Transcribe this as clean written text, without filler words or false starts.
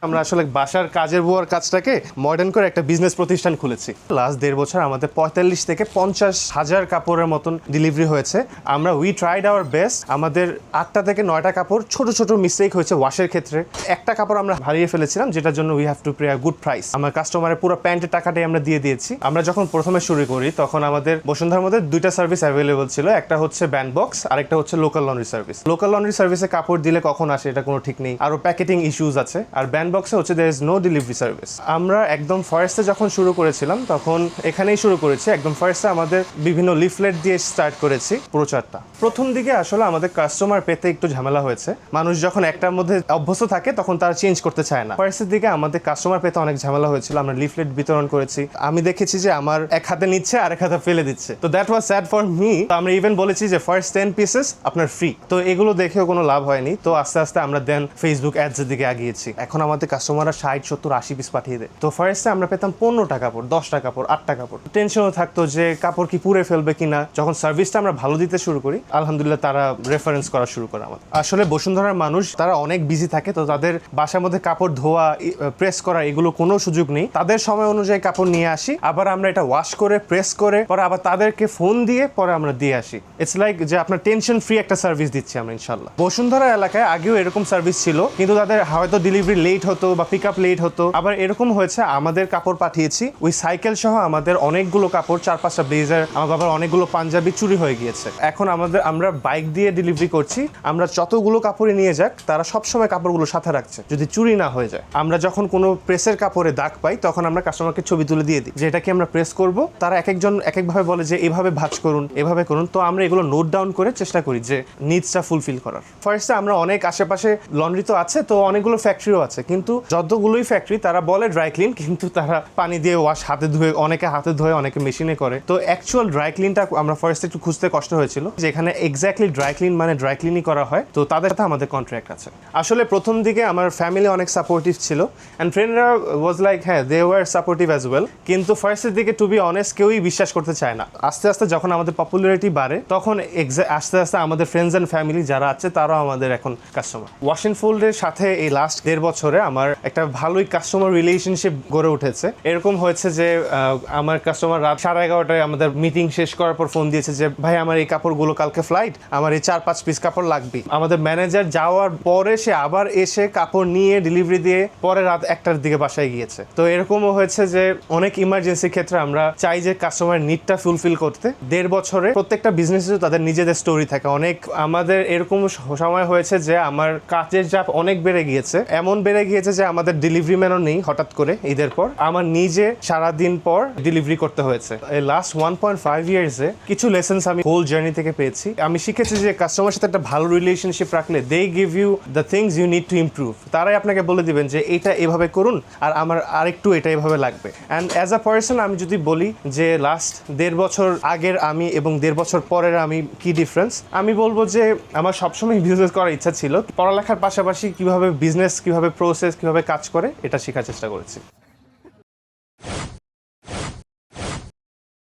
আমরা আসলে বাসার কাজের বুয়ার কাজটাকে মডার্ন করে একটা বিজনেস প্রতিষ্ঠান খুলেছি। লাস্ট 1.5 বছর আমাদের 45 থেকে 50,000 কাপড়ের মতন ডেলিভারি হয়েছে। আমরা উই ট্রাইড আওয়ার বেস্ট। আমাদের 8টা থেকে 9টা কাপড় ছোট ছোট মিস্টেক হয়েছে ওয়াশের ক্ষেত্রে। একটা কাপড় আমরা হারিয়ে ফেলেছিলাম, যেটার জন্য we have to pay a good price. আমার কাস্টমারের পুরো প্যান্টের টাকাটাই আমরা দিয়ে দিয়েছি। আমরা যখন প্রথমে শুরু করি তখন আমাদের বসুন্ধরার মধ্যে 2টা সার্ভিস অ্যাভেলেবল ছিল। একটা হচ্ছে ব্যান্ড বক্স আর একটা হচ্ছে local laundry service. Local laundry সার্ভিসে কাপড় দিলে কখন আসে এটা কোনো ঠিক নেই, আরো প্যাকেটিং ইস্যুস আছে। আর ব্যান্ড বক্সে হচ্ছে there is no delivery service. আমরা একদম ফার্স্টে যখন শুরু করেছিলাম তখন এখানেই শুরু করেছি। একদম ফার্স্টে আমাদের বিভিন্ন লিফলেট দিয়ে স্টার্ট করেছি প্রচারটা। প্রথম দিকে আসলে আমাদের কাস্টমার পেতে একটু ঝামেলা হয়েছে। মানুষ যখন একটার মধ্যে অভ্যস্ত থাকে তখন তারা চেঞ্জ করতে চায় না। ফার্স্টের দিকে আমাদের কাস্টমার পেতে অনেক ঝামেলা হয়েছিল। আমরা লিফলেট বিতরণ করেছি, আমি দেখেছি যে আমার এক হাতে নিচ্ছে আর এক হাতে ফেলে দিচ্ছে। তো that was sad for me. আমরা ইভেন বলেছি যে ফার্স্ট 10 পিসেস আপনার ফ্রি। তো এগুলো দেখেও কোনো লাভ হয়নি। তো আস্তে আস্তে আমরা দেন ফেসবুক অ্যাডস এর দিকে আগিয়েছি। এখন আমাদের কাস্টমাররা 60, 70, 80 পিস পাঠিয়ে দেয়। তো ফার্স্টে আমরা পেতাম 15টা কাপড়, 10টা কাপড়, 8টা কাপড়। টেনশনও থাকতো যে কাপড় কি পুড়ে ফেলবে কিনা। যখন সার্ভিসটা আমরা ভালো দিতে শুরু করি, আলহামদুলিল্লাহ তারা রেফারেন্স করা শুরু করে আমাদের। আসলে বসুন্ধরার মানুষ তারা অনেক বিজি থাকে, তো তাদের বাসার মধ্যে কাপড় ধোয়া, প্রেস করা এগুলো কোনো সুযোগ নেই। তাদের সময় অনুযায়ী কাপড় নিয়ে আসি, আবার আমরা এটা ওয়াশ করে প্রেস করে পরে আবার তাদেরকে ফোন দিয়ে পরে আমরা দিয়ে আসি। ইটস লাইক যে আপনার টেনশন ফ্রি একটা সার্ভিস দিচ্ছি আমরা ইনশাল্লাহ। বসুন্ধরা এলাকায় আগেও এরকম সার্ভিস ছিল, কিন্তু তাদের হয়তো ডেলিভারি লেট হতো বা পিক আপ লেট হতো। আবার এরকম হয়েছে আমাদের কাপড় পাঠিয়েছি, ওই সাইকেল সহ আমাদের অনেকগুলো কাপড়, 4-5টা ব্লেজার, আমার বাবার অনেকগুলো পাঞ্জাবি চুরি হয়ে গিয়েছে। এখন আমরা বাইক দিয়ে ডেলিভারি করছি। আমরা যতগুলো কাপড়ে নিয়ে যাক তারা সবসময় কাপড়গুলো সাথে রাখছে যদি চুরি না হয়ে যায়। আমরা যখন কোনো প্রেসের কাপড়ে দাগ পাই তখন আমরা কাস্টমারকে ছবি তুলে দিয়ে দিই যে এটা কি আমরা প্রেস করব। তারা এক একজন এক একভাবে বলে যে এভাবে ভাঁজ করুন, এভাবে করুন। তো আমরা এগুলো নোট ডাউন করে চেষ্টা করি যে নিডসটা ফুলফিল করার। ফার্স্টে আমরা অনেক আশেপাশে লন্ড্রি তো আছে, তো অনেকগুলো ফ্যাক্টরিও আছে, কিন্তু যতগুলোই ফ্যাক্টরি তারা বলে ড্রাই ক্লিন, কিন্তু তারা পানি দিয়ে ওয়াশ হাতে ধুয়ে, অনেকে হাতে ধোয়, অনেকে মেশিনে করে। তো অ্যাকচুয়াল ড্রাই ক্লিনটা আমরা ফার্স্টে একটু খুঁজতে কষ্ট হয়েছিল, যেখানে এক্স্যাক্টলি ড্রাই ক্লিন মানে ড্রাই ক্লিনই করা হয়। তো তাদের সাথে আমাদের কন্ট্রাক্ট আছে। আসলে প্রথম দিকে আমার ফ্যামিলি অনেক সাপোর্টিভ ছিল অ্যান্ড ফ্রেন্ডরা ওয়াজ লাইক হ্যাঁ they were supportive as well. কিন্তু ফার্স্টের দিকে টু বি অনেস্ট কেউই বিশ্বাস করতে চায় না। আস্তে আস্তে যখন আমাদের পপুলারিটি বাড়ে তখন আস্তে আস্তে আমাদের ফ্রেন্ডস অ্যান্ড ফ্যামিলি যারা আছে তারাও আমাদের এখন কাস্টমার। ওয়াশ অ্যান্ড ফোল্ডের সাথে এই লাস্ট 1.5 বছরে আমার একটা ভালোই কাস্টমার রিলেশনশিপ গড়ে উঠেছে। এরকম হয়েছে যে আমার কাস্টমার রাত 11:30টায় আমাদের মিটিং শেষ করার পর ফোন দিয়েছে যে ভাই আমার এই কাপড়গুলো কালকে ফ্লাইট, আমার এই 4-5 পিস কাপড় লাগবে। আমাদের ম্যানেজার যাওয়ার পরে সে আবার এসে কাপড় নিয়ে ডেলিভারি দিয়ে পরে রাত 1টার দিকে বাসায় গিয়েছে। তো এরকমও হয়েছে যে অনেক ইমার্জেন্সি ক্ষেত্রে আমরা চাই যে কাস্টমার নিডটা ফুলফিল করতে। 1.5 বছরে প্রত্যেকটা বিজনেসে তাদের নিজেদের স্টোরি থাকে। অনেক আমাদের এরকম সময় হয়েছে যে আমার কাজের চাপ অনেক বেড়ে গিয়েছে, এমন বেড়ে গিয়েছে যে আমাদের ডেলিভারি ম্যানও নেই। হঠাৎ করে ঈদের পর আমার নিজে সারাদিন পর ডেলিভারি করতে হয়েছে। এই লাস্ট 1.5 ইয়ার্সে কিছু লেসেন্স আমি হোল জার্নি থেকে পেয়েছি। আমি শিখেছি যে কাস্টমারের সাথে একটা ভালো রিলেশনশিপ রাখলে they give you the things you need to improve. তারাই আপনাকে বলে দিবেন যে এটা এভাবে করুন আর আমার আরেকটু এটা এভাবে লাগবে। অ্যান্ড অ্যাজ আ পার্সন আমি যদি বলি যে লাস্ট 1.5 বছর আগের আমি এবং 1.5 বছর পরের আমি কি ডিফারেন্স, আমি বলবো যে আমার সবসময় বিজনেস করার ইচ্ছা ছিল। পড়ালেখার পাশাপাশি কিভাবে বিজনেস, কিভাবে প্রসেস, কিভাবে কাজ করে এটা শেখার চেষ্টা করেছি।